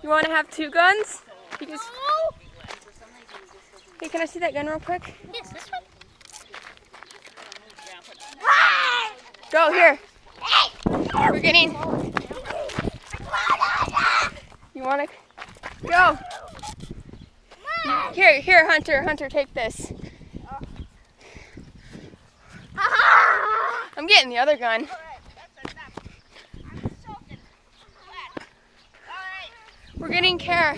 You want to have 2 guns? Because... Hey, can I see that gun real quick? Yes, this one. Go, here. We're getting... You want to... Go. Here, Hunter. Hunter, take this. I'm getting the other gun. We're getting care.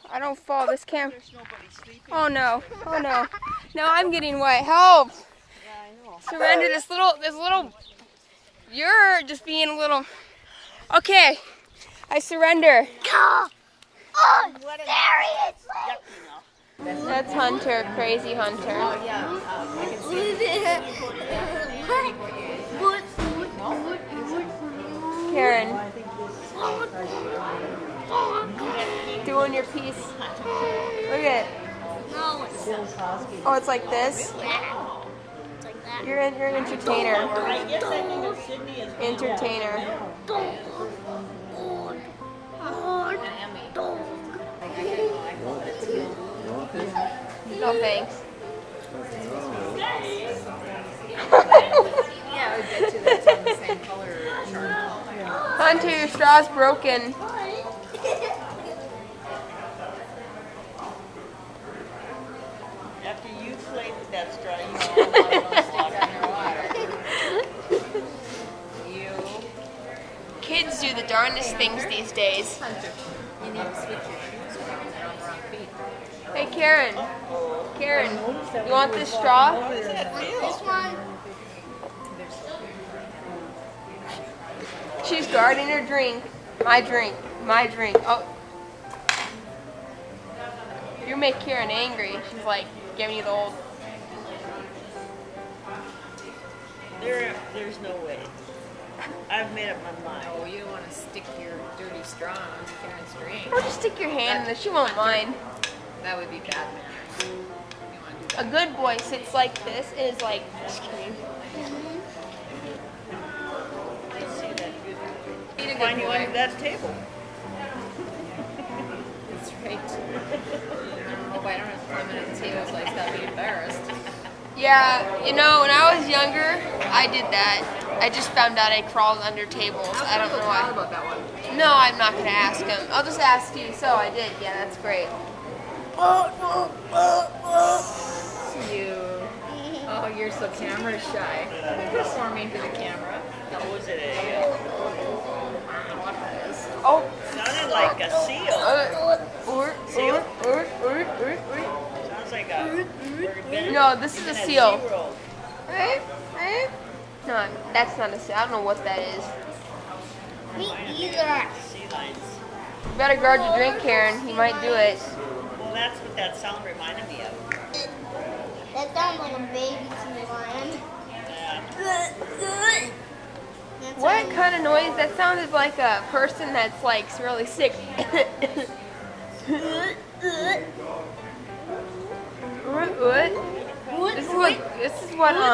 I don't fall. This cam. Oh no. Oh no. No, I'm getting wet. Help. Surrender. This little. You're just being a little. Okay. I surrender. That's Hunter. Crazy Hunter. I can see. Karen. Doing your piece. Look at it. Oh, it's like this? You're an entertainer. Entertainer. No thanks. Yeah, I bet you that's on the same color chart. Hunter, your straw's broken. After you played with that straw, you know Kids do the darndest things these days. Hunter, you need to switch your shoes around. They're on the wrong feet. Hey, Karen. Karen, you want this straw? How does that feel? This one. She's guarding her drink. My drink. My drink. Oh. You make Karen angry. She's like giving you the old. There's no way. I've made up my mind. Oh, you don't want to stick your dirty straw on Karen's drink. Or just stick your hand in there. She won't mind. That would be bad manners. You want to do A good boy sits like this and is like, just kidding. I see that good. Eat a Find good you boy. under that table. That's right. I hope I don't have to climb under the table so I stop being embarrassed. Yeah, you know, when I was younger, I did that. I just found out I crawled under tables. I don't know why. About that one. No, I'm not going to ask him. I'll just ask you. So I did. Yeah, that's great. You. Oh, you're so camera shy. You're performing for the camera. Or was it Oh. sounded like a seal. Sounds like a... No, this is a seal. SeaWorld. No, that's not a seal. I don't know what that is. Me either. Sea lions. You better guard your drink, Karen. He might do it. Well, that's what that sound reminded me of. That sounds like a baby sea lion. Yeah. What kind of noise? That sounded like a person that's like really sick. This is what oh,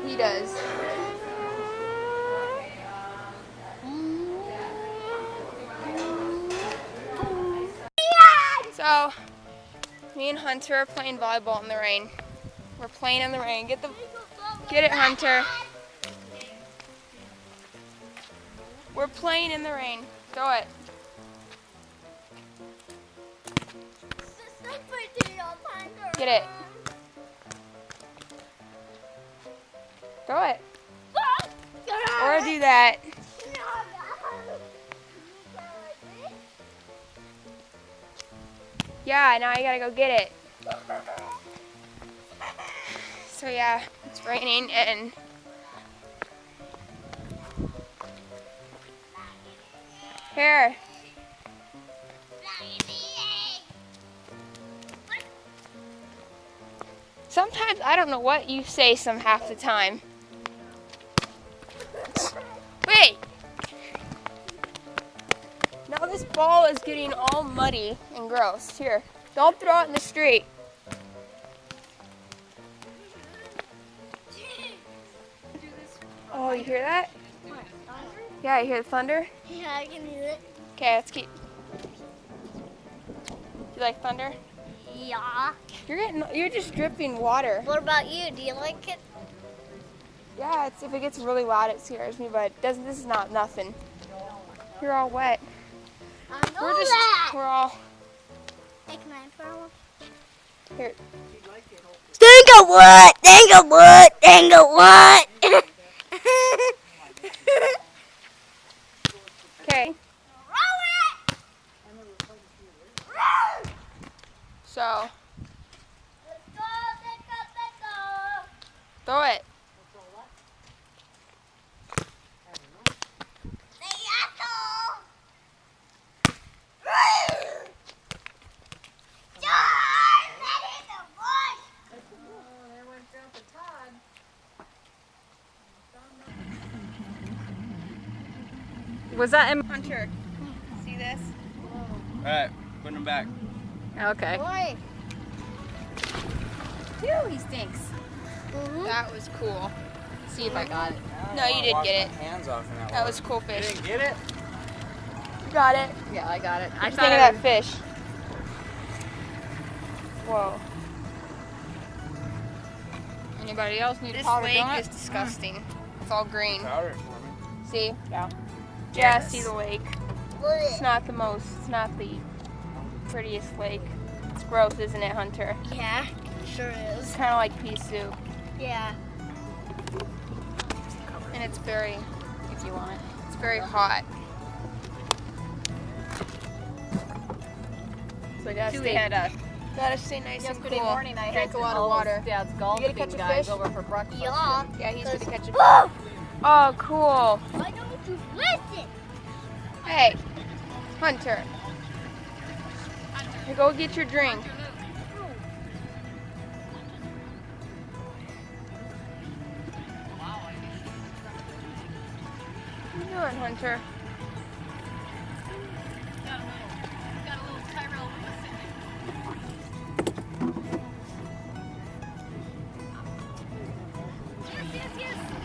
he does. So me and Hunter are playing volleyball in the rain. We're playing in the rain. Get it, Hunter. We're playing in the rain. Throw it. Get it. Throw it. Or do that. Yeah, now you gotta go get it. So yeah, it's raining and here. Sometimes I don't know what you say some half the time. Wait! Now this ball is getting all muddy and gross. Here, don't throw it in the street. you hear that? Yeah, you hear the thunder? Yeah, I can hear it. Okay, let's keep. You like thunder? Yeah. You're just dripping water. What about you? Do you like it? Yeah, if it gets really loud, it scares me, but this is not nothing. You're all wet. I know that. We're all Hey, can I throw one? here. Think of what? Think of what? Think of what? Okay. So throw it. Was that in? Hunter, see this? Alright, putting them back. Okay. Boy. Phew, he stinks. That was cool. See if I got it. No, you did get it. Hands off in that That was cool You fish. didn't get it? You got it. Yeah, I got it. I What you thought think of I that fish? Whoa. Anybody else need This powder lake donut? is disgusting. It's all green. Powder it for me. See? Yeah. Yeah, see the lake. It's not the prettiest lake. It's gross, isn't it, Hunter? Yeah, sure It's is. kind of like pea soup. Yeah. And it's very, If you want it. it's very hot. So gotta stay nice and Yesterday cool. morning I Drink had a lot of all water. Dad's You golfing gonna catch a guys fish? over for breakfast. Yeah. Yeah, he's gonna catch a fish. Oh! Oh, cool. Why don't you listen? Hey, Hunter. Here, go get your drink. What are you doing, Hunter?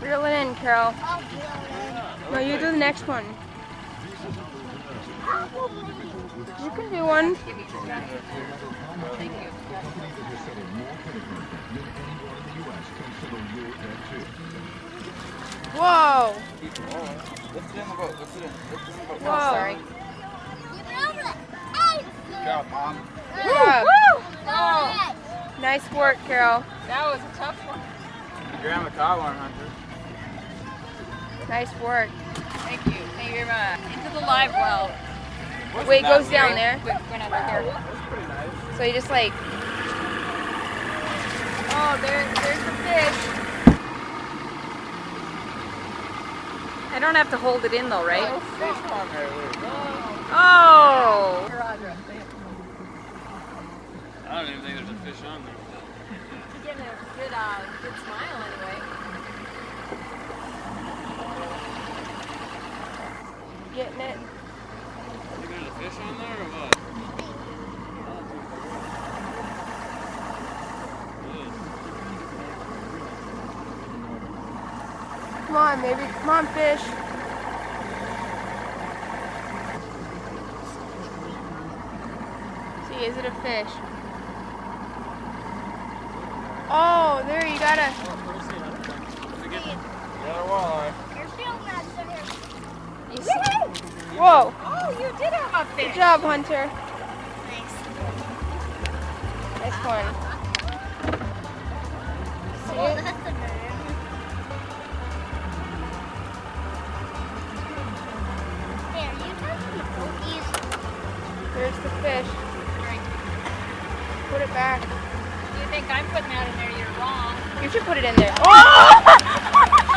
Reel it in, Carol. I'll do it. No, you do the next one. You can do one. Whoa! Lift it in the boat. Lift it in. Lift it in the boat. Whoa! Sorry. Good job, Mom. Good job. Whoa! Nice work, Carol. That was a tough one. Your grandma caught one, Hunter. Nice work. Thank you. Thank you very much. Into the live well. Wait, it goes down there. Went under here. That's pretty nice. So you just like. Oh, there's the fish. I don't have to hold it in though, right? Oh, fish on there, Luke. Oh! Here, Audra. I don't even think there's a fish on there. You're getting a good smile anyway. Getting it. You think there's a fish on there or what? Come on, baby. Come on, fish. See, is it a fish? Oh, there, you gotta. Got a walleye. You're feeling that, so here. You see? Whoa. Oh, you did have a fish. Good job, Hunter. Nice. Nice one. Oh, See? that's a bird. Hey, are you touching the pokies? There's the fish. Put it back. You think I'm putting that in there, you're wrong. You should put it in there. Oh!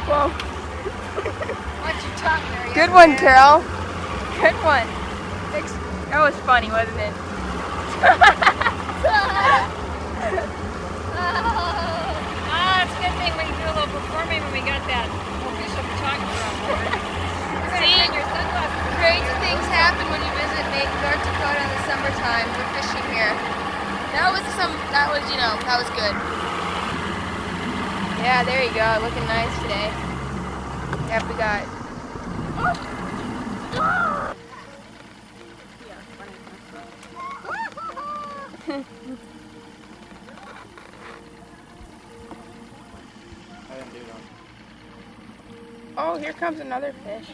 Whoa. Watch your tongue there. Good one, Carol. Good one. That was funny, wasn't it? It's a good thing we can do a little performing when we got that official photographer on board. See? Your sunglasses. Crazy things happen when you visit North Dakota in the summertime. We're fishing here. That was, you know, that was good. Yeah, there you go. Looking nice today. Yep, we got. I didn't do them. Oh, here comes another fish.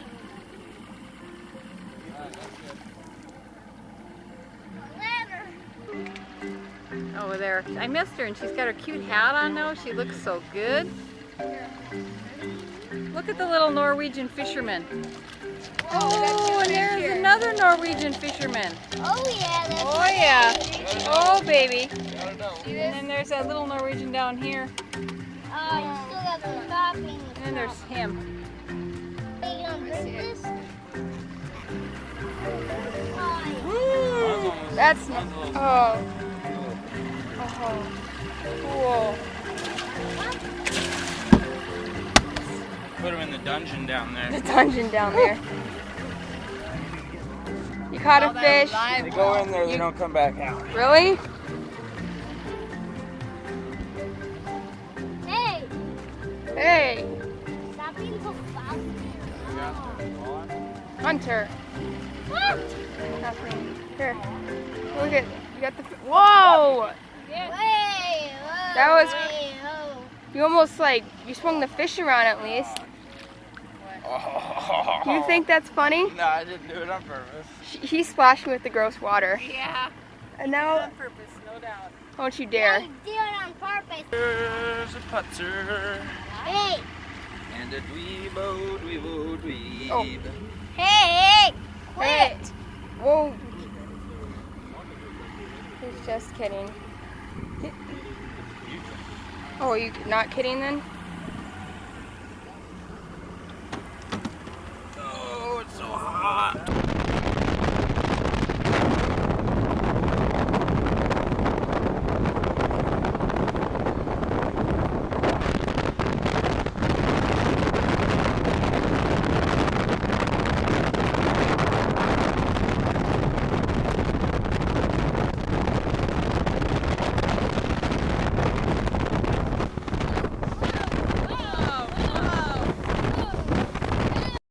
Over there. I missed her and she's got her cute hat on now. She looks so good. Look at the little Norwegian fisherman. Oh, and there's another Norwegian fisherman. Oh yeah. Oh yeah. Oh baby. Got it out. And then there's that little Norwegian down here. Oh, you still got the topping. And then there's him. Are you gonna drink this? Woo! That's not. Oh. Oh. Cool. Put him in the dungeon down there. The dungeon down there. You caught a fish. They go in there, they don't come back out. Really? Hey, Hey, stop being so fast. Hunter. What? Nothing. Here. Look at. You got the. Whoa! That was- You almost like. You swung the fish around at least. You think that's funny? No, I didn't do it on purpose. He splashed me with the gross water. Yeah. And now. On purpose, no doubt. Don't you dare. I did it on purpose. There's a putzer Hey, and a dweebo, dweebo, dweeb. Oh. hey, quit. Hey. Whoa. He's just kidding. Oh, are you not kidding then?